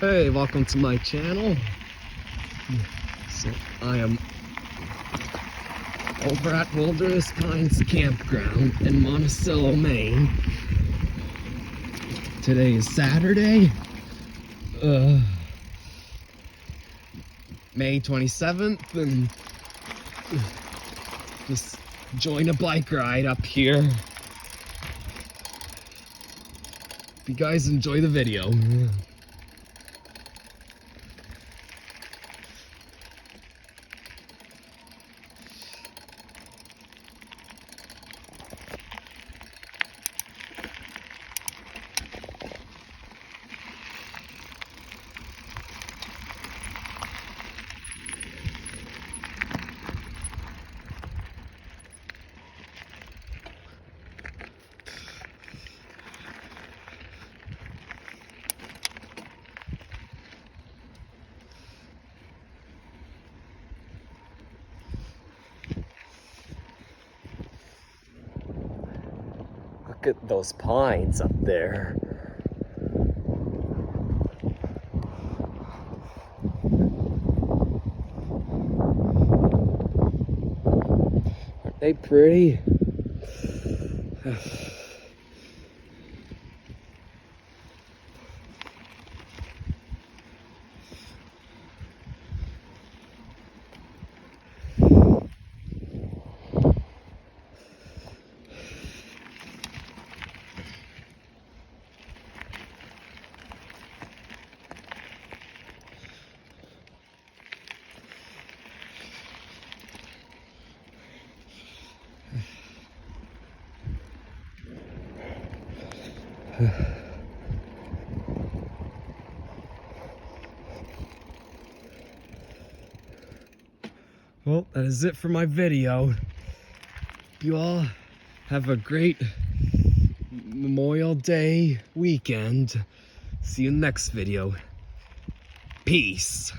Hey, welcome to my channel. So I am over at Wilderness Pines Campground in Monticello, Maine. Today is Saturday, May 27th, and just join a bike ride up here. Hope you guys enjoy the video. Look at those pines up there. Aren't they pretty? Well, that is it for my video. You all have a great Memorial Day weekend. See you in the next video. Peace.